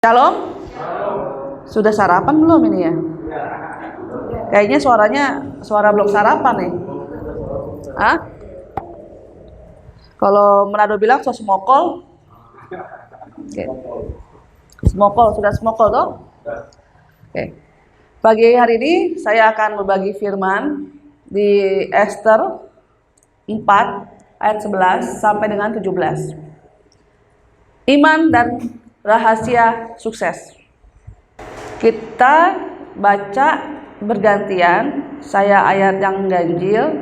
Shalom. Sudah sarapan belum ini ya? Kayaknya suara belum sarapan nih. Hah? Kalau Manado bilang so smokol. Oke. Smokol, sudah smokol toh? Oke. Pagi hari ini saya akan berbagi firman di Ester 4 ayat 11 sampai dengan 17. Iman dan rahasia sukses. Kita baca bergantian, saya ayat yang ganjil,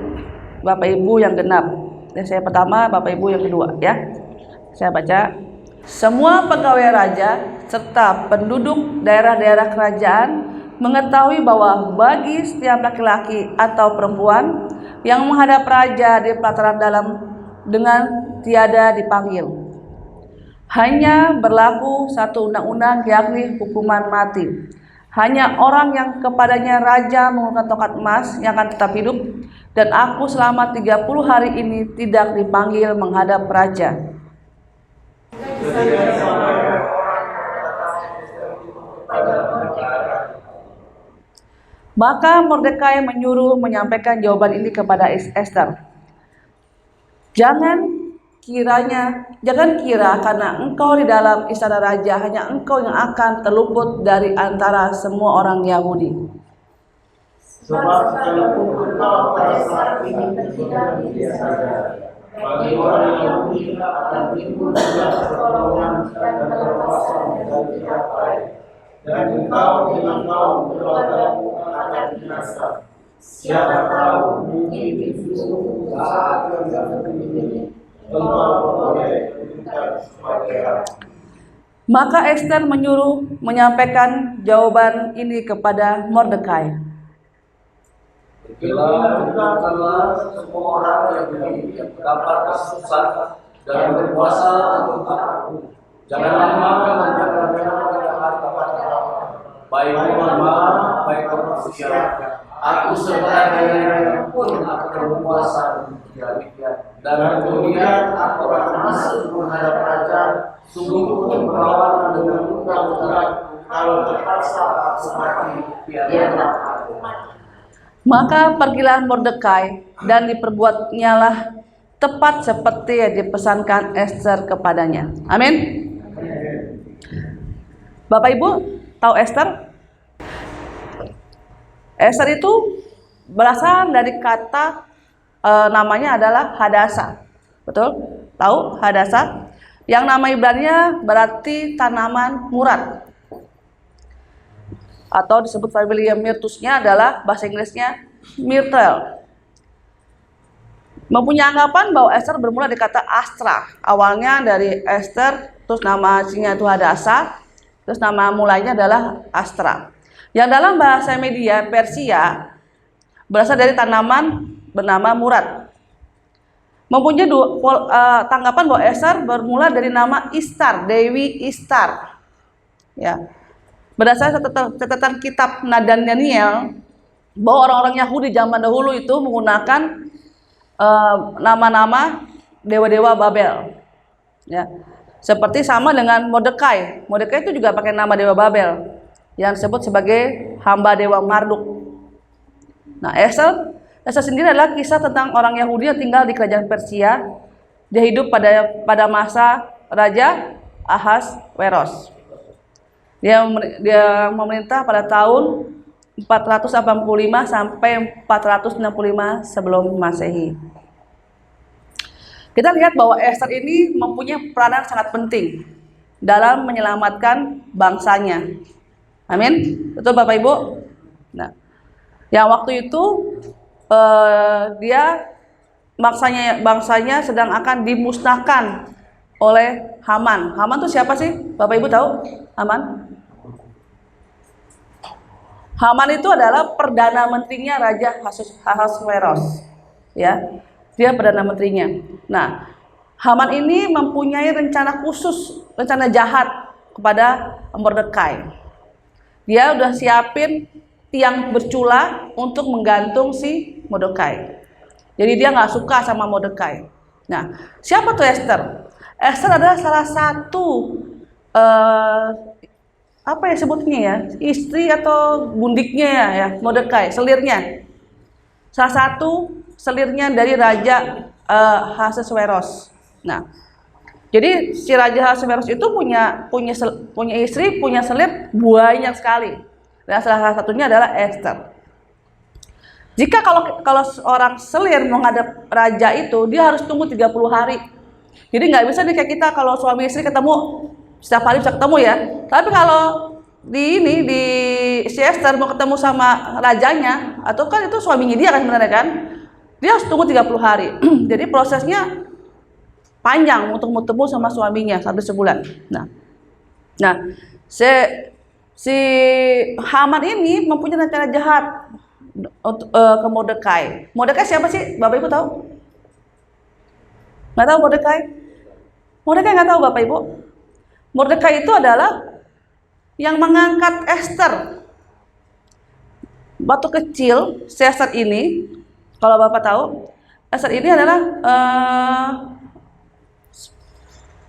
Bapak Ibu yang genap. Dan saya pertama, Bapak Ibu yang kedua ya. Saya baca. Semua pegawai raja serta penduduk daerah-daerah kerajaan mengetahui bahwa bagi setiap laki-laki atau perempuan yang menghadap raja di pelataran dalam dengan tiada dipanggil, hanya berlaku satu undang-undang, yakni hukuman mati. Hanya orang yang kepadanya raja menggunakan tongkat emas yang akan tetap hidup, dan aku selama 30 hari ini tidak dipanggil menghadap raja. Maka Mordekai menyuruh menyampaikan jawaban ini kepada Ester. Jangan kira karena engkau di dalam istana raja hanya engkau yang akan terluput dari antara semua orang Yahudi. Sebab sekalipun engkau pada saat ini tertinggal di istana, bagi orang Yahudi akan timbul juga pertolongan dan kelepasan dari pihak lain, dan engkau dengan kaum keluargamu akan binasa. Siapa tahu mungkin itu saat yang seperti ini engkau boleh berikan sebagai. Maka Ester menyuruh menyampaikan jawaban ini kepada Mordekai. Beritahukanlah semua orang yang dapat susah dan berpuasa untuk aku. Janganlah makan dan jangan minum pada hari kepada baik kurma, baik manusia. Aku serta dengan pun akan berpuasa dan kemudian aku akan masuk menghadap raja. Sungguh pun perlawanan dengan undang-undang, kalau terpaksa aku mati, biarlah aku mati. Maka pergilah Mordekai dan diperbuatnyalah tepat seperti yang dipesankan Ester kepadanya. Amin. Bapak Ibu tahu Ester? Ester itu berasal dari kata namanya adalah Hadasa. Betul? Tahu Hadasa? Yang nama Ibraninya berarti tanaman murad. Atau disebut familia myrtusnya adalah bahasa Inggrisnya myrtle. Mempunyai anggapan bahwa Ester bermula dari kata Astra. Awalnya dari Ester, terus nama aslinya itu Hadasa, terus nama mulainya adalah Astra. Yang dalam bahasa Media Persia berasal dari tanaman bernama murad. Mempunyai tanggapan bahwa Ester bermula dari nama Istar, Dewi Istar. Ya. Berdasarkan catatan kitab Nadan Daniel, bahwa orang-orang Yahudi zaman dahulu itu menggunakan nama-nama dewa-dewa Babel. Ya. Seperti sama dengan Mordekai. Mordekai itu juga pakai nama dewa Babel yang disebut sebagai hamba dewa Marduk. Nah, Ester sendiri adalah kisah tentang orang Yahudi yang tinggal di kerajaan Persia. Dia hidup pada masa Raja Ahasveros. Dia memerintah pada tahun 485 sampai 465 sebelum Masehi. Kita lihat bahwa Ester ini mempunyai peranan sangat penting dalam menyelamatkan bangsanya. Amin. Betul Bapak Ibu? Nah, yang waktu itu dia bangsanya sedang akan dimusnahkan oleh Haman. Haman itu siapa sih? Bapak Ibu tahu? Haman? Haman itu adalah perdana menterinya Raja Ahasveros. Ya, dia perdana menterinya. Nah, Haman ini mempunyai rencana khusus, rencana jahat kepada Mordekai. Dia udah siapin tiang bercula untuk menggantung si Mordekai. Jadi dia nggak suka sama Mordekai. Nah, siapa tuh Ester? Ester adalah salah satu apa ya sebutnya ya, istri atau gundiknya ya, Mordekai, selirnya. Salah satu selirnya dari Raja Ahasuerus. Nah, jadi si Raja Ahasuerus itu punya istri, punya selir banyak sekali. Dan salah satunya adalah Esther. Jika kalau seorang selir menghadap raja itu, dia harus tunggu 30 hari. Jadi nggak bisa nih kayak kita kalau suami istri ketemu setiap hari bisa ketemu ya. Tapi kalau di si Esther mau ketemu sama rajanya, atau kan itu suaminya dia kan sebenarnya kan, dia harus tunggu 30 hari. Jadi prosesnya panjang untuk ketemu sama suaminya sampai sebulan. Nah, si Haman ini mempunyai rencana jahat untuk ke Mordekai. Mordekai siapa sih? Bapak Ibu tahu? Nggak tahu Mordekai? Mordekai nggak tahu Bapak Ibu? Mordekai itu adalah yang mengangkat Esther. Waktu kecil, si Esther ini, kalau Bapak tahu, Esther ini adalah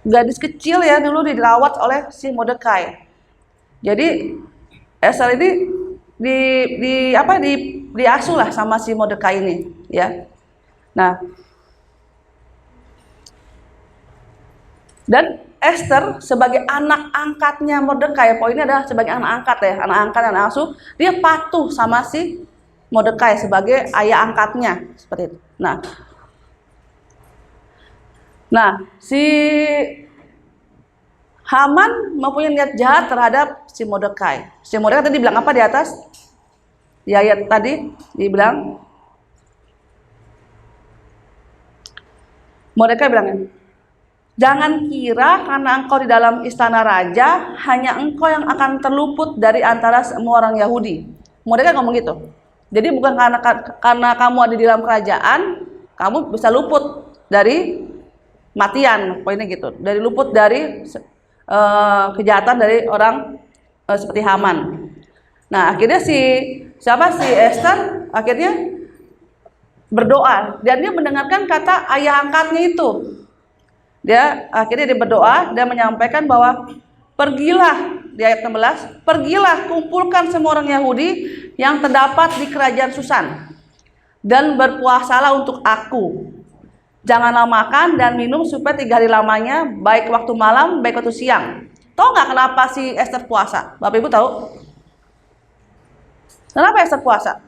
gadis kecil ya, dulu dirawat oleh si Mordekai. Jadi Esther ini diasuh lah sama si Mordekai ini, ya. Nah, dan Esther sebagai anak angkatnya Mordekai, poinnya adalah sebagai anak angkat ya, anak angkat dan asuh, dia patuh sama si Mordekai sebagai ayah angkatnya, seperti itu. Nah, si Haman mempunyai niat jahat terhadap si Mordekai. Si Mordekai tadi bilang apa di atas? Di ayat tadi dibilang, Mordekai bilang, jangan kira karena engkau di dalam istana raja, hanya engkau yang akan terluput dari antara semua orang Yahudi. Mordekai ngomong gitu. Jadi bukan karena kamu ada di dalam kerajaan, kamu bisa luput dari matian, poinnya gitu. Dari luput dari kejahatan dari orang seperti Haman. Nah, akhirnya si Esther akhirnya berdoa dan dia mendengarkan kata ayah angkatnya itu. Dia berdoa dan menyampaikan bahwa pergilah, di ayat 16, pergilah kumpulkan semua orang Yahudi yang terdapat di kerajaan Susan dan berpuasalah untuk aku. Janganlah makan dan minum supaya 3 hari lamanya, baik waktu malam, baik waktu siang. Tahu nggak kenapa si Esther puasa? Bapak Ibu tahu? Kenapa Esther puasa?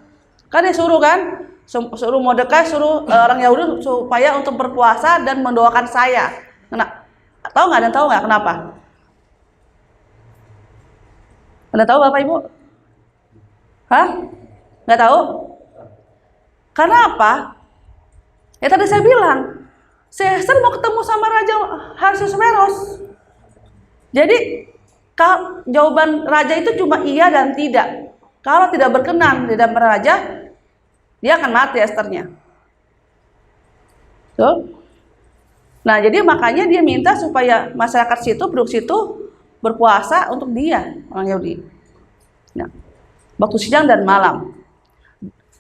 Kan dia suruh kan? Suruh Mordekai, suruh orang Yahudi supaya untuk berpuasa dan mendoakan saya. Tahu nggak kenapa? Anda tahu Bapak Ibu? Hah? Nggak tahu? Karena apa? Ya tadi saya bilang, si Esther mau ketemu sama Raja Ahasuerus. Jadi jawaban raja itu cuma iya dan tidak. Kalau tidak berkenan di dalam raja, dia akan mati Esthernya. Tuh. Nah, jadi makanya dia minta supaya masyarakat situ, penduduk situ berpuasa untuk dia, orang Yahudi. Nah, waktu siang dan malam.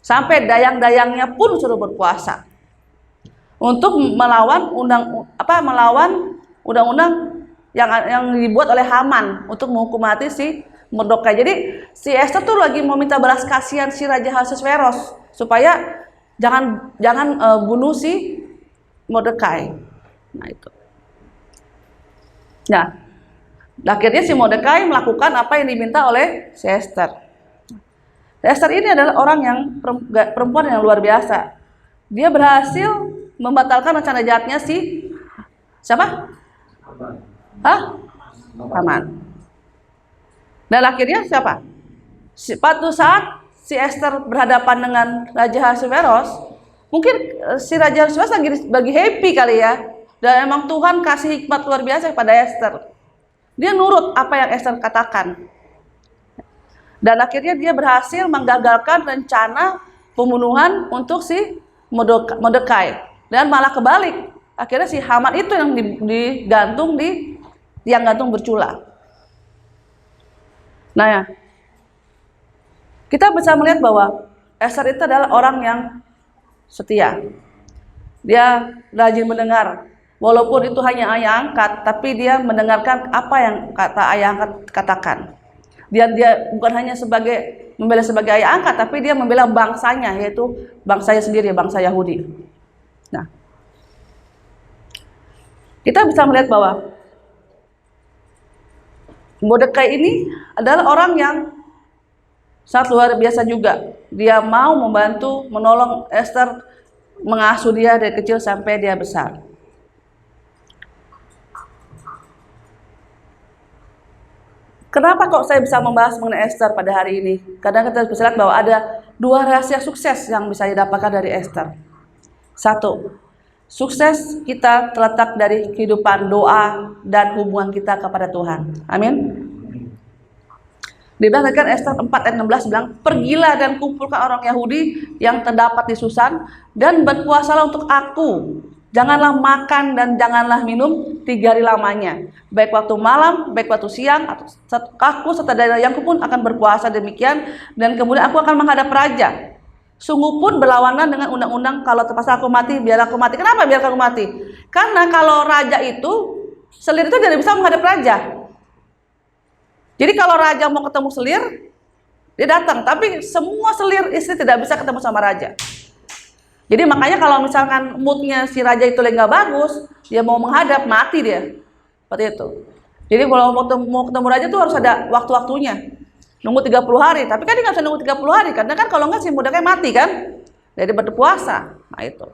Sampai dayang-dayangnya pun suruh berpuasa. Untuk melawan undang-undang yang dibuat oleh Haman untuk menghukum mati si Mordekai. Jadi si Esther tuh lagi mau minta belas kasihan si Raja Ahasuerus supaya jangan bunuh si Mordekai. Nah itu. Nah, akhirnya si Mordekai melakukan apa yang diminta oleh si Esther. Esther ini adalah orang yang perempuan yang luar biasa. Dia berhasil membatalkan rencana jahatnya si siapa? Haman. Dan akhirnya siapa? Pada saat si Esther berhadapan dengan Raja Ahasuerus, mungkin si Raja Ahasuerus lagi happy kali ya. Dan emang Tuhan kasih hikmat luar biasa kepada Esther. Dia nurut apa yang Esther katakan. Dan akhirnya dia berhasil menggagalkan rencana pembunuhan untuk si Mordekai. Dan malah kebalik, akhirnya si Haman itu yang digantung di tiang gantung bercula. Nah ya, kita bisa melihat bahwa Esther itu adalah orang yang setia. Dia rajin mendengar, walaupun itu hanya ayah angkat, tapi dia mendengarkan apa yang kata ayah angkat katakan. Dia bukan hanya membela sebagai ayah angkat, tapi dia membela bangsanya, yaitu bangsanya sendiri, bangsa Yahudi. Nah, kita bisa melihat bahwa Mordekai ini adalah orang yang sangat luar biasa juga. Dia mau membantu, menolong Esther, mengasuh dia dari kecil sampai dia besar. Kenapa kok saya bisa membahas mengenai Esther pada hari ini? Kadang kita bisa lihat bahwa ada 2 rahasia sukses yang bisa didapatkan dari Esther. 1, sukses kita terletak dari kehidupan doa dan hubungan kita kepada Tuhan. Amin. Dibilang kan Esther 4 ayat 16 bilang, pergilah dan kumpulkan orang Yahudi yang terdapat di Susan dan berpuasalah untuk aku. Janganlah makan dan janganlah minum 3 hari lamanya. Baik waktu malam, baik waktu siang, aku serta dari yangku pun akan berpuasa demikian. Dan kemudian aku akan menghadap raja. Sungguh pun berlawanan dengan undang-undang, kalau terpaksa aku mati, biar aku mati. Kenapa biar aku mati? Karena kalau raja itu, selir itu tidak bisa menghadap raja. Jadi kalau raja mau ketemu selir, dia datang. Tapi semua selir istri tidak bisa ketemu sama raja. Jadi makanya kalau misalkan moodnya si raja itu lagi nggak bagus, dia mau menghadap, mati dia. Seperti itu. Jadi kalau mau ketemu raja tuh harus ada waktu-waktunya. Nunggu 30 hari, tapi kan dia nggak bisa nunggu 30 hari, karena kan kalau nggak si Mordekai mati kan, jadi berpuasa. Nah itu.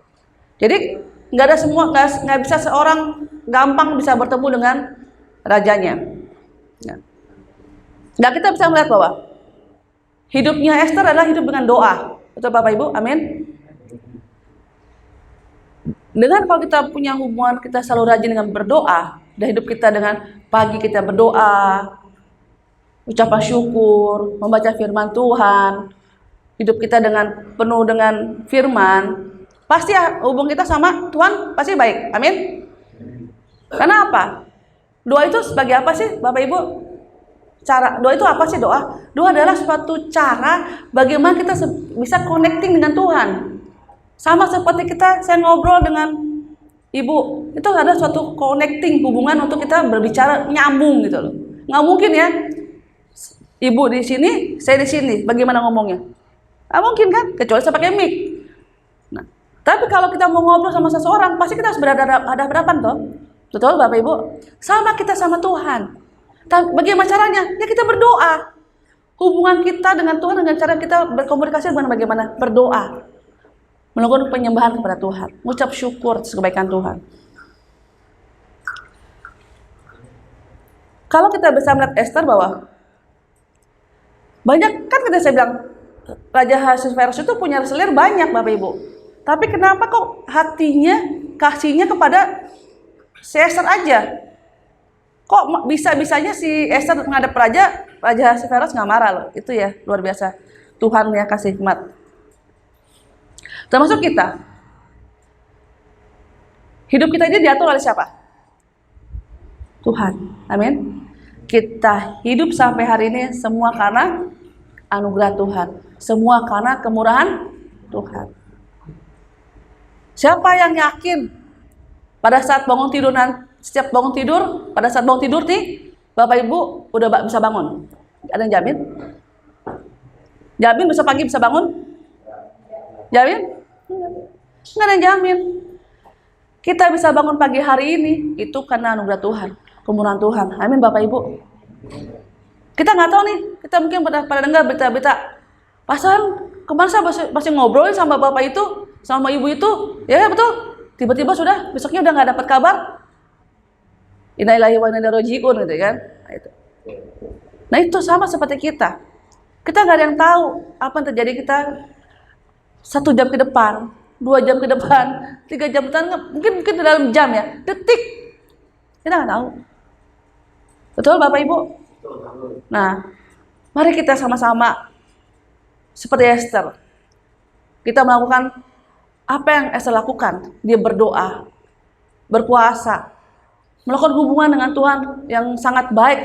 Jadi nggak bisa seorang gampang bisa bertemu dengan rajanya. Nah kita bisa melihat bahwa hidupnya Esther adalah hidup dengan doa. Betul Bapak Ibu? Amin. Dengan kalau kita punya hubungan, kita selalu rajin dengan berdoa, dan hidup kita dengan pagi kita berdoa, ucapan syukur, membaca firman Tuhan, hidup kita dengan penuh dengan firman, pasti hubungan kita sama Tuhan pasti baik. Amin. Karena apa? Doa itu sebagai apa sih Bapak Ibu? Doa itu apa sih doa? Doa adalah suatu cara bagaimana kita bisa connecting dengan Tuhan. Sama seperti saya ngobrol dengan ibu, itu ada suatu connecting hubungan untuk kita berbicara nyambung gitu loh. Nggak mungkin ya, ibu di sini, saya di sini, bagaimana ngomongnya? Nggak mungkin kan, kecuali saya pakai mic. Nah, tapi kalau kita mau ngobrol sama seseorang, pasti kita harus berhadapan toh. Betul Bapak Ibu? Sama kita sama Tuhan. Bagaimana caranya? Ya kita berdoa. Hubungan kita dengan Tuhan dengan cara kita berkomunikasi dengan bagaimana? Berdoa. Melakukan penyembahan kepada Tuhan. Mengucap syukur atas kebaikan Tuhan. Kalau kita bisa melihat Esther bahwa banyak kan saya bilang Raja Ahasuerus itu punya selir banyak Bapak Ibu. Tapi kenapa kok kasihnya kepada si Esther aja? Kok bisa-bisanya si Esther menghadap Raja Ahasuerus nggak marah loh. Itu ya luar biasa. Tuhan ya kasih hikmat. Termasuk kita. Hidup kita ini diatur oleh siapa? Tuhan. Amin. Kita hidup sampai hari ini semua karena anugerah Tuhan. Semua karena kemurahan Tuhan. Siapa yang yakin pada saat bangun tidur setiap bangun tidur, pada saat bangun tidur nih, Bapak Ibu udah bisa bangun? Ada yang jamin? Jamin besok pagi bisa bangun? Jamin? Nggak ada yang jamin. Kita bisa bangun pagi hari ini itu karena anugerah Tuhan, kemurahan Tuhan. Amin Bapak Ibu. Kita nggak tahu nih, kita mungkin pada dengar berita-berita. Pasan kemarin saya masih ngobrol sama bapak itu, sama ibu itu, ya betul. Tiba-tiba sudah besoknya udah nggak dapat kabar. Inna lillahi wa inna ilaihi raji'un gitu kan. Nah itu sama seperti kita. Kita nggak ada yang tahu apa yang terjadi kita 1 jam ke depan, 2 jam ke depan, 3 jam ke depan, mungkin dalam jam ya, detik. Kita nggak tahu. Betul Bapak Ibu? Nah, mari kita sama-sama seperti Esther. Kita melakukan apa yang Esther lakukan. Dia berdoa, berpuasa, melakukan hubungan dengan Tuhan yang sangat baik.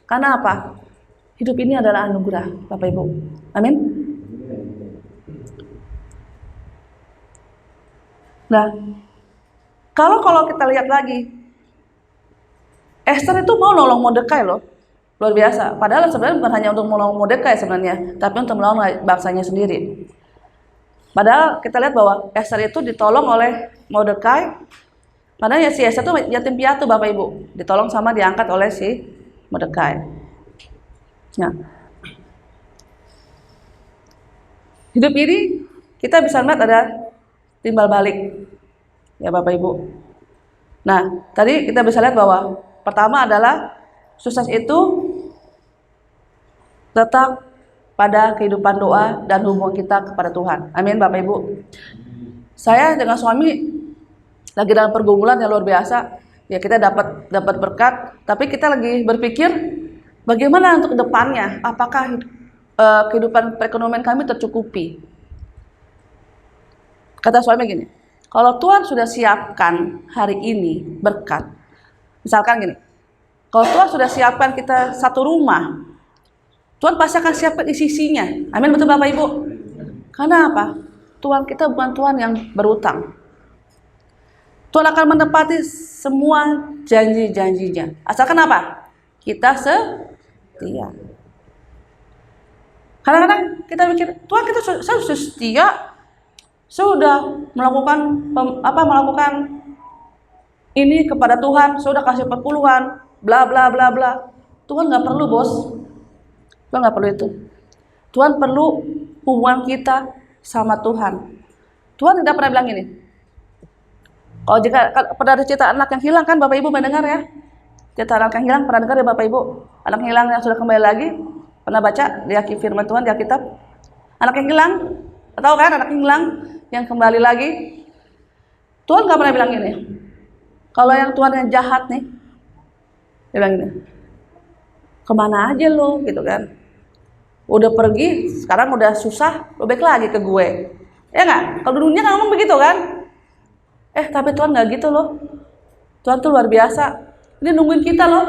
Karena apa? Hidup ini adalah anugerah, Bapak Ibu. Amin. Nah, kalau kita lihat lagi, Esther itu mau nolong Mordekai loh. luar biasa. Padahal sebenarnya bukan hanya untuk menolong Mordekai sebenarnya, tapi untuk menolong bangsanya sendiri. Padahal kita lihat bahwa Esther itu ditolong oleh Mordekai, karena ya si Esther itu yatim piatu Bapak Ibu, ditolong sama diangkat oleh si Mordekai. Nah, hidup ini kita bisa melihat ada timbal balik, ya Bapak Ibu. Nah, tadi kita bisa lihat bahwa pertama adalah sukses itu letak pada kehidupan doa dan hubungan kita kepada Tuhan. Amin Bapak Ibu. Saya dengan suami lagi dalam pergumulan yang luar biasa. Ya kita dapat berkat, tapi kita lagi berpikir bagaimana untuk kedepannya. Apakah kehidupan perekonomian kami tercukupi? Kata suami gini, kalau Tuhan sudah siapkan hari ini berkat, misalkan gini, kalau Tuhan sudah siapkan kita satu rumah, Tuhan pasti akan siapkan sisinya. Amin, betul Bapak Ibu? Karena apa? Tuhan kita bukan Tuhan yang berutang. Tuhan akan menepati semua janji-janjinya. Asalkan apa? Kita setia. Kadang-kadang kita mikir, Tuhan kita saya sudah setia, sudah melakukan ini kepada Tuhan, sudah kasih perpuluhan, bla bla bla bla. Tuhan nggak perlu bos. Tuhan nggak perlu itu. Tuhan perlu hubungan kita sama Tuhan. Tuhan tidak pernah bilang ini. Kalau jika pada ada cerita anak yang hilang kan Bapak Ibu mendengar ya. Cerita anak yang hilang pernah dengar ya Bapak Ibu. Anak yang hilang yang sudah kembali lagi pernah baca di firman Tuhan di Alkitab. Anak yang hilang, tahu kan anak yang hilang yang kembali lagi. Tuhan nggak pernah bilang ini. Kalau yang Tuhan yang jahat nih, dia bilang ini. Kemana aja lo gitu kan? Udah pergi, sekarang udah susah, lo balik lagi ke gue. Ya nggak? Kalau dunia kan ngomong begitu kan? Tapi Tuhan nggak gitu loh. Tuhan tuh luar biasa. Dia nungguin kita loh.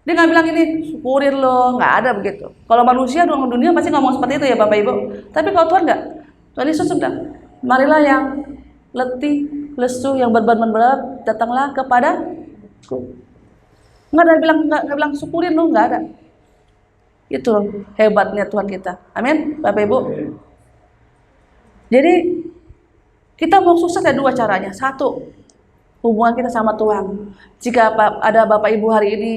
Dia nggak bilang ini, syukurin lo, nggak ada begitu. Kalau manusia, dunia pasti ngomong seperti itu ya Bapak Ibu. Tapi kalau Tuhan nggak. Tuhan Yesus sudah, marilah yang letih, lesu, yang berbeban berat, datanglah kepadaku. Nggak bilang syukurin lo, nggak ada. Itu hebatnya Tuhan kita. Amin, Bapak Ibu. Jadi kita mau sukses ada dua caranya. Satu, hubungan kita sama Tuhan. Jika ada Bapak Ibu hari ini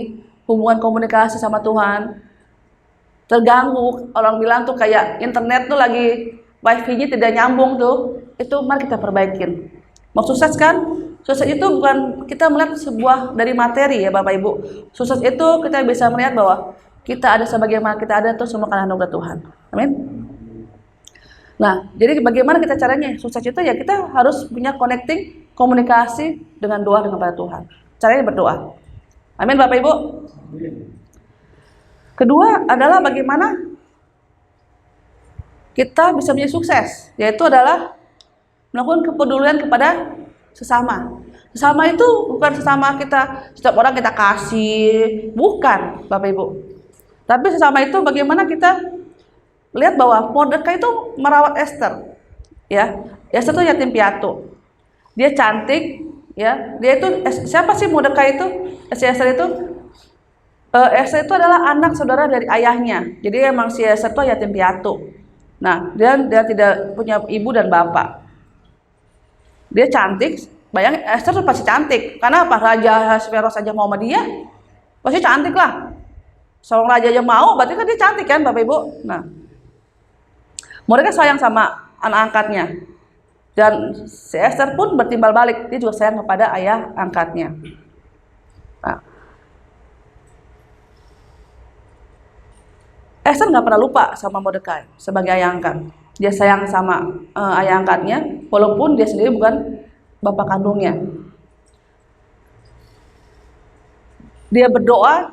hubungan komunikasi sama Tuhan terganggu, orang bilang tuh kayak internet tuh lagi wifi-nya tidak nyambung tuh, itu mari kita perbaikin. Mau sukses kan? Sukses itu bukan kita melihat sebuah dari materi ya Bapak Ibu. Sukses itu kita bisa melihat bahwa kita ada sebagaimana kita ada itu semua karena anugerah Tuhan. Amin. Nah, jadi bagaimana kita caranya? Sukses itu ya kita harus punya connecting, komunikasi dengan doa dengan pada Tuhan. Caranya berdoa. Amin Bapak Ibu. Kedua adalah bagaimana kita bisa menjadi sukses, yaitu adalah melakukan kepedulian kepada sesama. Sesama itu bukan sesama kita, setiap orang kita kasih, bukan Bapak Ibu. Tapi sesama itu bagaimana kita lihat bahwa Mordekai itu merawat Esther. Ya, Esther itu yatim piatu. Dia cantik, ya. Dia itu siapa sih Mordekai itu? Esther itu Esther itu adalah anak saudara dari ayahnya. Jadi emang si Esther itu yatim piatu. Nah, dia tidak punya ibu dan bapak. Dia cantik, bayangin Esther tuh pasti cantik. Karena apa? Raja Ahasveros saja mau sama dia, pasti cantik lah. Seorang raja aja mau, berarti kan dia cantik kan Bapak Ibu. Nah, mereka sayang sama anak angkatnya. Dan si Esther pun bertimbal balik, dia juga sayang kepada ayah angkatnya. Nah, Esther nggak pernah lupa sama Mordekai sebagai ayah angkat. Dia sayang sama ayah angkatnya, walaupun dia sendiri bukan bapak kandungnya. Dia berdoa,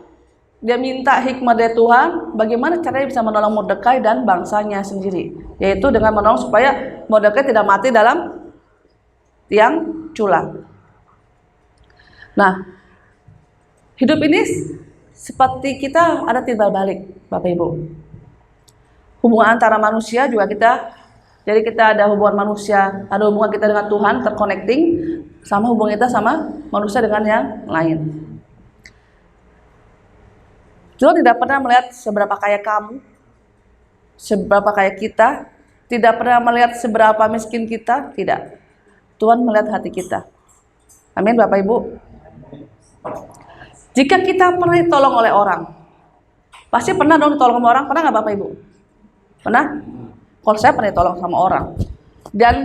dia minta hikmah dari Tuhan, bagaimana caranya bisa menolong Mordekai dan bangsanya sendiri, yaitu dengan menolong supaya Mordekai tidak mati dalam tiang culang. Nah, hidup ini seperti kita ada timbal balik, Bapak Ibu. Hubungan antara manusia juga jadi kita ada hubungan manusia, ada hubungan kita dengan Tuhan, terconnecting, sama hubungan kita sama manusia dengan yang lain. Tuhan tidak pernah melihat seberapa kaya kamu, seberapa kaya kita, tidak pernah melihat seberapa miskin kita, tidak. Tuhan melihat hati kita. Amin Bapak Ibu. Jika kita pernah ditolong oleh orang, pasti pernah dong ditolong sama orang, pernah nggak Bapak Ibu? Pernah? Kalau saya pernah ditolong sama orang. Dan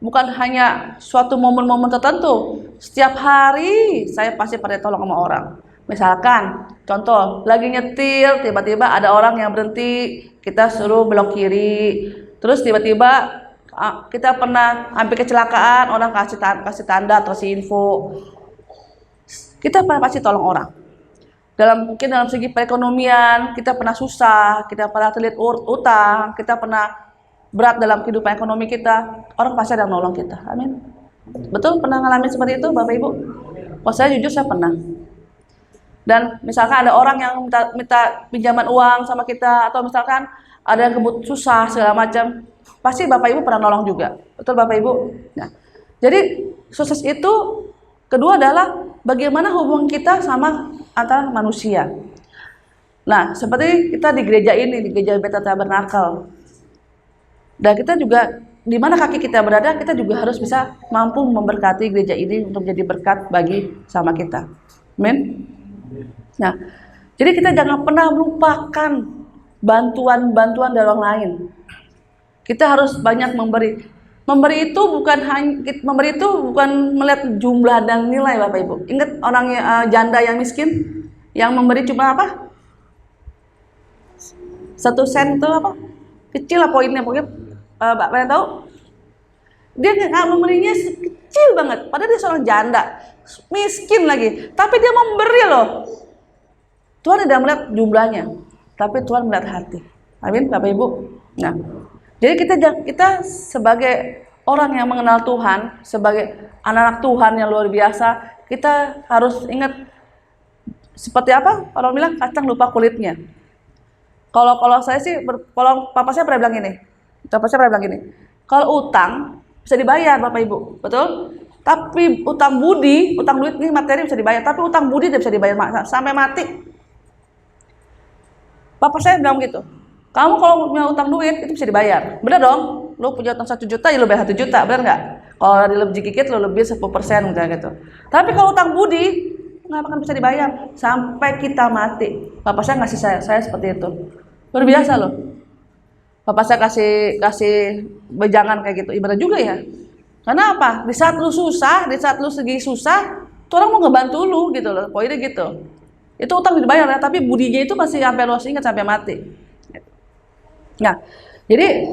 bukan hanya suatu momen-momen tertentu, setiap hari saya pasti pernah ditolong sama orang. Misalkan, contoh, lagi nyetir, tiba-tiba ada orang yang berhenti, kita suruh belok kiri, terus tiba-tiba kita pernah hampir kecelakaan, orang kasih tanda, kasih info. Kita pernah pasti tolong orang. Mungkin dalam segi perekonomian, kita pernah susah, kita pernah terlilit utang, kita pernah berat dalam kehidupan ekonomi kita, orang pasti ada yang nolong kita. Amin. Betul, pernah ngalamin seperti itu Bapak Ibu? Kalau saya jujur saya pernah. Dan misalkan ada orang yang minta pinjaman uang sama kita, atau misalkan ada yang susah segala macam, pasti Bapak Ibu pernah nolong juga. Betul Bapak Ibu? Nah, jadi sukses itu kedua adalah bagaimana hubungan kita sama antara manusia. Nah, seperti kita di gereja ini, di gereja Bethel Tabernakel. Dan kita juga, di mana kaki kita berada, kita juga harus bisa mampu memberkati gereja ini untuk jadi berkat bagi sama kita. Amin. Nah, jadi kita jangan pernah melupakan bantuan-bantuan dari orang lain. Kita harus banyak memberi. Memberi itu bukan melihat jumlah dan nilai Bapak Ibu. Ingat orang janda yang miskin yang memberi cuma apa? 1 sen itu apa? Kecil lah poinnya, pokoknya Bapak yang tahu? Dia nggak memberinya kecil banget, padahal dia seorang janda, miskin lagi, tapi dia memberi loh. Tuhan tidak melihat jumlahnya, tapi Tuhan melihat hati. Amin, Bapak Ibu. Nah, jadi kita sebagai orang yang mengenal Tuhan, sebagai anak-anak Tuhan yang luar biasa, kita harus ingat seperti apa? Orang bilang kacang lupa kulitnya. Kalau saya sih, kalau papa saya pernah bilang gini, kalau utang bisa dibayar Bapak Ibu, betul? Tapi utang budi, utang duit ini materi bisa dibayar, tapi utang budi tidak bisa dibayar sampai mati. Papa saya bilang gitu. Kamu kalau punya utang duit itu bisa dibayar, bener dong? Lo punya utang 1 juta, ya lo bayar 1 juta, bener nggak? Kalau lebih sedikit, lo lebih 10% misalnya gitu. Tapi kalau utang budi nggak akan bisa dibayar sampai kita mati. Papa saya ngasih saya seperti itu, luar biasa loh. Papa saya kasih bejangan kayak gitu, ibadah juga ya. Karena apa? Di saat lu susah, di saat lu segi susah, tuh orang mau ngebantu lu gitu loh, poinnya gitu. Itu utang dibayar ya, tapi budinya itu masih sampai lu ingat sampai mati. Nah, jadi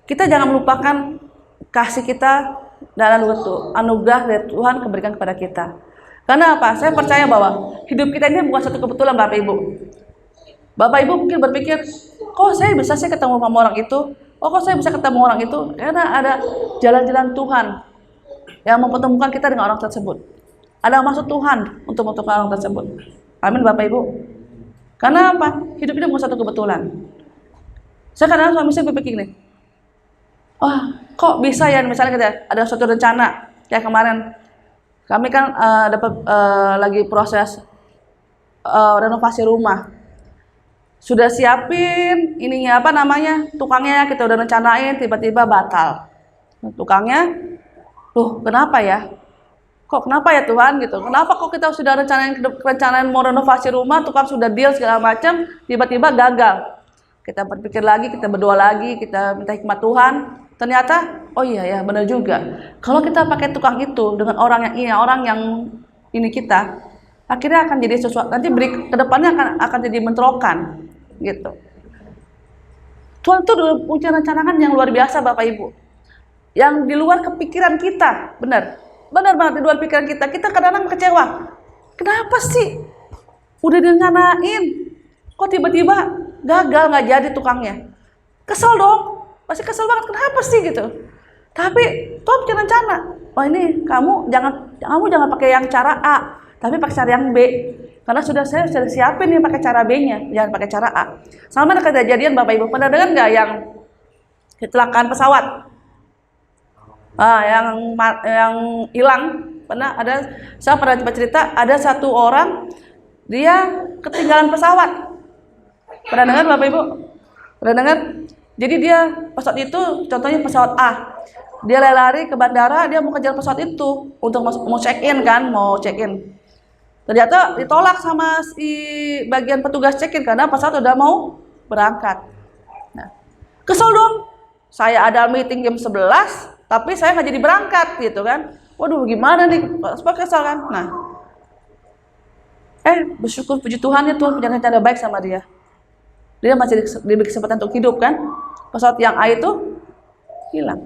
kita jangan melupakan kasih kita dalam anugerah dari Tuhan berikan kepada kita. Karena apa? Saya percaya bahwa hidup kita ini bukan satu kebetulan Bapak Ibu. Bapak Ibu mungkin berpikir, kok saya bisa sih ketemu sama orang itu? Kok saya bisa ketemu orang itu? Karena ada jalan-jalan Tuhan yang mempertemukan kita dengan orang tersebut. Ada maksud Tuhan untuk mempertemukan orang tersebut. Amin Bapak Ibu. Karena apa? Hidup ini bukan satu kebetulan. Saya kadang suami saya berpikir nih, kok bisa ya misalnya kita ada suatu rencana kayak kemarin kami kan lagi proses renovasi rumah, sudah siapin ininya apa namanya tukangnya, kita udah rencanain tiba-tiba batal tukangnya. Kenapa ya? Kenapa ya Tuhan gitu? Kenapa kok kita sudah rencanain mau renovasi rumah, tukang sudah deal segala macam, tiba-tiba gagal? Kita berpikir lagi, kita berdoa lagi, kita minta hikmat Tuhan. Ternyata, oh iya ya, benar juga. Kalau kita pakai tukang itu dengan orang yang ini kita, akhirnya akan jadi sesuatu. Nanti kedepannya akan jadi menterokan, gitu. Tuhan itu punya rencanakan yang luar biasa, Bapak Ibu, yang di luar kepikiran kita, benar banget di luar pikiran kita. Kita kadang-kadang kecewa. Kenapa sih? Udah direncanain, kok tiba-tiba gagal, nggak jadi tukangnya? Kesel dong. Pasti kesel banget, kenapa sih gitu. Tapi Tuhan punya rencana. Ini kamu jangan pakai yang cara A, tapi pakai cara yang B. Karena saya sudah siapin nih pakai cara B-nya, jangan pakai cara A. Sama ada kejadian Bapak Ibu, pernah dengar nggak yang kecelakaan pesawat? Yang hilang, saya pernah cerita ada satu orang dia ketinggalan pesawat. Pernah dengar Bapak Ibu? Pernah dengar? Jadi dia pesawat itu, contohnya pesawat A, dia lari ke bandara, dia mau kejar pesawat itu untuk mau check-in kan, mau check-in. Ternyata ditolak sama si bagian petugas check-in karena pesawat udah mau berangkat. Nah, kesel dong. Saya ada meeting jam 11, tapi saya nggak jadi berangkat gitu kan. Waduh, gimana nih? Kesel kan? Nah, bersyukur puji Tuhan ya, Tuhan punya rencana baik sama dia. Dia masih diberi kesempatan untuk hidup kan. Pesawat yang A itu hilang,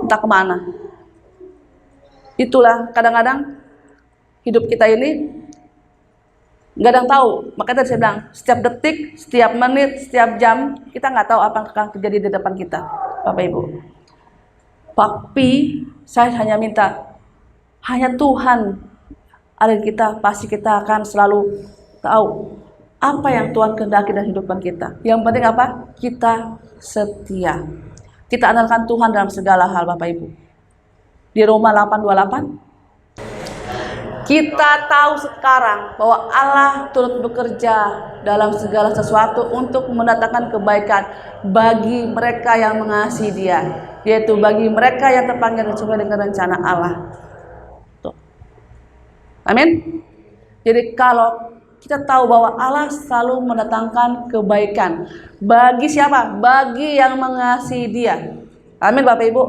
entah kemana. Itulah kadang-kadang hidup kita ini nggak ada yang tahu. Makanya tadi saya bilang, setiap detik, setiap menit, setiap jam, kita nggak tahu apa yang akan terjadi di depan kita, Bapak Ibu. Tapi saya hanya minta, hanya Tuhan ada di kita, pasti kita akan selalu tahu apa yang Tuhan kehendaki dalam kehidupan kita. Yang penting apa? Kita setia. Kita andalkan Tuhan dalam segala hal, Bapak Ibu. Di Roma 8:28, kita tahu sekarang bahwa Allah turut bekerja dalam segala sesuatu untuk mendatangkan kebaikan bagi mereka yang mengasihi Dia, yaitu bagi mereka yang terpanggil sesuai dengan rencana Allah. Tuh. Amin. Jadi kalau kita tahu bahwa Allah selalu mendatangkan kebaikan bagi siapa? Bagi yang mengasihi Dia. Amin Bapak Ibu.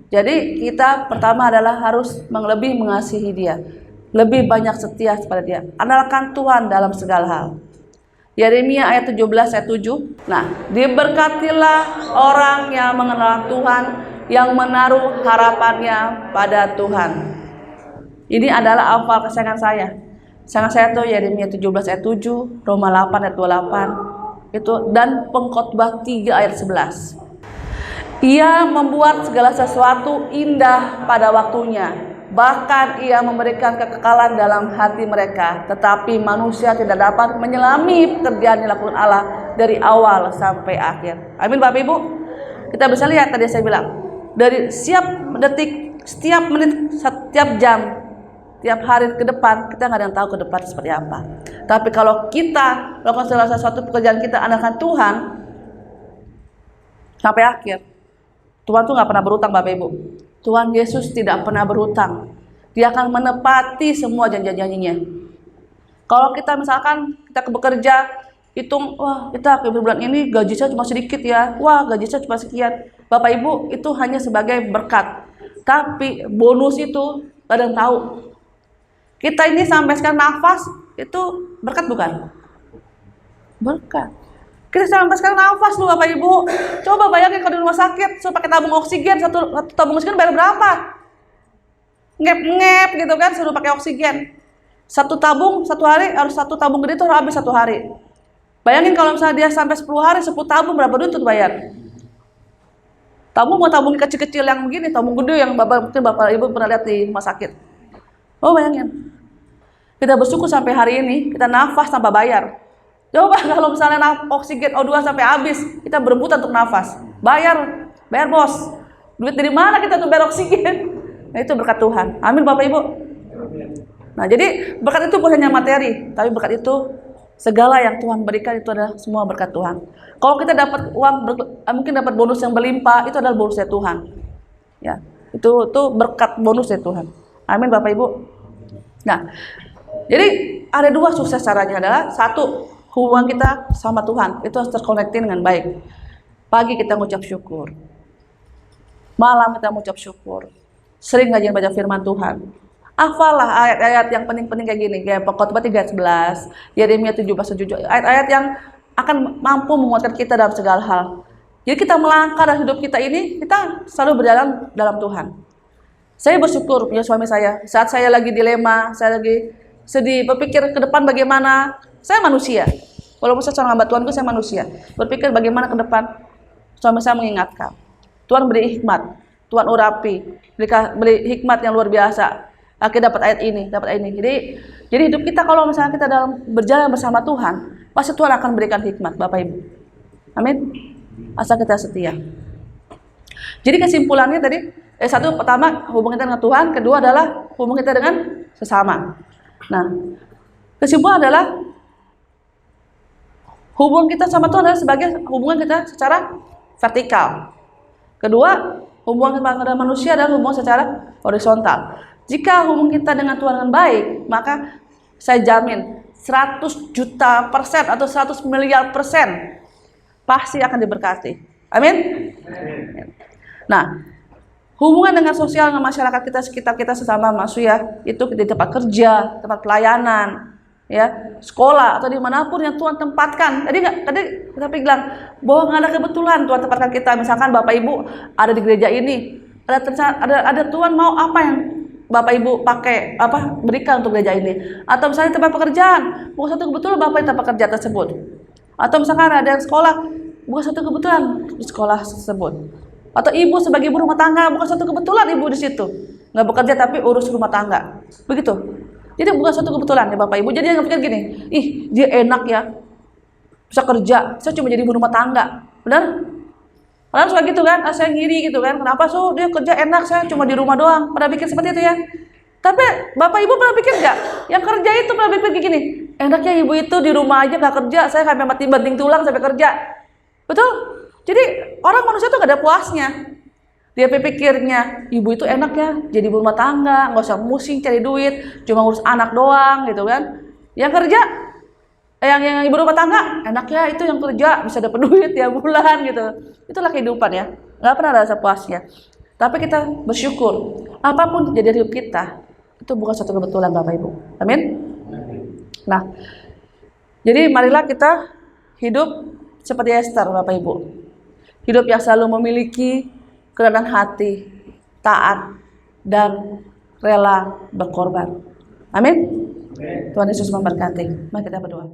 Jadi kita pertama adalah harus lebih mengasihi Dia, lebih banyak setia kepada Dia. Andalkan Tuhan dalam segala hal. Yeremia ayat 17 ayat 7. Nah, diberkatilah orang yang mengenal Tuhan, yang menaruh harapannya pada Tuhan. Ini adalah hafal kesayangan saya. Kesayangan saya tuh Yeremia 17 ayat 7, Roma 8 ayat 28. Itu dan Pengkhotbah 3 ayat 11. Ia membuat segala sesuatu indah pada waktunya. Bahkan ia memberikan kekekalan dalam hati mereka. Tetapi manusia tidak dapat menyelami pekerjaan yang dilakukan Allah dari awal sampai akhir. Amin Bapak Ibu. Kita bisa lihat tadi saya bilang, dari setiap detik, setiap menit, setiap jam, tiap hari ke depan, kita nggak ada yang tahu ke depan seperti apa. Tapi kalau kita melakukan segala sesuatu pekerjaan kita andalkan Tuhan sampai akhir. Tuhan tuh nggak pernah berutang Bapak Ibu. Tuhan Yesus tidak pernah berutang. Dia akan menepati semua janji-janjinya. Kalau kita misalkan kita bekerja, hitung, wah kita ke bulan ini gaji saya cuma sedikit ya, wah gaji saya cuma sekian. Bapak Ibu, itu hanya sebagai berkat. Tapi bonus itu gak ada yang tahu. Kita ini sampai sekarang nafas, itu berkat bukan? Berkat. Kita sampai sekarang nafas loh Bapak Ibu. Coba bayangin kalau di rumah sakit suruh pakai tabung oksigen, satu tabung oksigen bayar berapa? Ngep-ngep gitu kan, suruh pakai oksigen. Satu tabung satu hari, harus satu tabung gede itu harus habis satu hari. Bayangin kalau misalnya dia sampai 10 hari 10 tabung, berapa duit tuh bayar? Tabung mau tabung kecil-kecil yang begini, tabung gede yang mungkin Bapak Ibu pernah lihat di rumah sakit. Oh bayangin. Kita bersyukur sampai hari ini kita nafas tanpa bayar. Coba kalau misalnya oksigen O2 sampai habis, kita berebutan untuk nafas. Bayar bos. Duit dari mana kita tuh bayar oksigen? Nah itu berkat Tuhan. Amin Bapak Ibu. Nah jadi berkat itu bukan hanya materi, tapi berkat itu segala yang Tuhan berikan itu adalah semua berkat Tuhan. Kalau kita dapat uang, mungkin dapat bonus yang berlimpah, itu adalah bonus dari Tuhan. Ya, itu berkat bonus dari Tuhan. Amin Bapak Ibu. Nah, jadi ada dua sukses caranya adalah satu, hubungan kita sama Tuhan itu harus terkonektin dengan baik. Pagi kita mengucap syukur, malam kita mengucap syukur, sering ngajarin baca firman Tuhan. Hafallah ayat-ayat yang penting-penting kayak gini, kayak Pengkhotbah 3:11, Yeremia 17:7, ayat-ayat yang akan mampu menguatkan kita dalam segala hal. Jadi kita melangkah dalam hidup kita ini, kita selalu berjalan dalam Tuhan. Saya bersyukur punya suami saya. Saat saya lagi dilema, saya lagi sedih, berpikir ke depan bagaimana. Saya manusia, walaupun saya seorang hamba Tuhan, saya manusia. Berpikir bagaimana ke depan, suami saya mengingatkan. Tuhan beri hikmat, Tuhan urapi, beri hikmat yang luar biasa. Akhirnya dapat ayat ini, dapat ayat ini. Jadi hidup kita kalau misalnya kita dalam berjalan bersama Tuhan, pasti Tuhan akan berikan hikmat, Bapak Ibu. Amin. Asal kita setia. Jadi kesimpulannya tadi, satu pertama hubungan kita dengan Tuhan, kedua adalah hubungan kita dengan sesama. Nah, kesimpulan adalah Hubungan kita sama Tuhan adalah sebagai hubungan kita secara vertikal. Kedua, hubungan kita dengan manusia adalah hubungan secara horizontal. Jika hubungan kita dengan Tuhan dengan baik, maka saya jamin 100 juta persen atau 100 miliar persen pasti akan diberkati. Amin. Nah, hubungan dengan sosial dengan masyarakat kita sekitar kita sesama manusia itu di tempat kerja, tempat pelayanan, ya, sekolah atau dimanapun yang Tuhan tempatkan. Tadi kita bilang bahwa nggak ada kebetulan Tuhan tempatkan kita. Misalkan Bapak Ibu ada di gereja ini, ada Tuhan mau apa yang Bapak Ibu berikan untuk gereja ini. Atau misalnya tempat pekerjaan, bukan satu kebetulan Bapak di tempat kerja tersebut. Atau misalkan ada yang sekolah, bukan satu kebetulan di sekolah tersebut. Atau ibu sebagai ibu rumah tangga, bukan satu kebetulan ibu di situ. Nggak bekerja tapi urus rumah tangga. Begitu. Jadi bukan satu kebetulan ya Bapak Ibu. Jadi jangan pikir gini, ih dia enak ya, bisa kerja, saya cuma jadi ibu rumah tangga. Benar? Padahal suka gitu kan, saya ngiri gitu kan. Kenapa dia kerja enak, saya cuma di rumah doang. Pernah pikir seperti itu ya? Tapi Bapak Ibu pernah pikir nggak? Yang kerja itu pernah pikir gini, enaknya ibu itu di rumah aja nggak kerja, saya sampai mati banting tulang sampai kerja. Betul? Jadi orang manusia tuh gak ada puasnya. Dia pikirnya ibu itu enak ya, jadi ibu rumah tangga, nggak usah musing cari duit, cuma ngurus anak doang gitu kan. Yang kerja, yang ibu rumah tangga, enak ya itu yang kerja bisa dapat duit ya bulan gitu. Itulah kehidupan ya, nggak pernah ada rasa puasnya. Tapi kita bersyukur, apapun terjadi hidup kita, itu bukan suatu kebetulan Bapak Ibu. Amin. Nah, jadi marilah kita hidup seperti Esther Bapak Ibu. Hidup yang selalu memiliki kerendahan hati, taat, dan rela berkorban. Amin. Tuhan Yesus memberkati. Mari kita berdoa.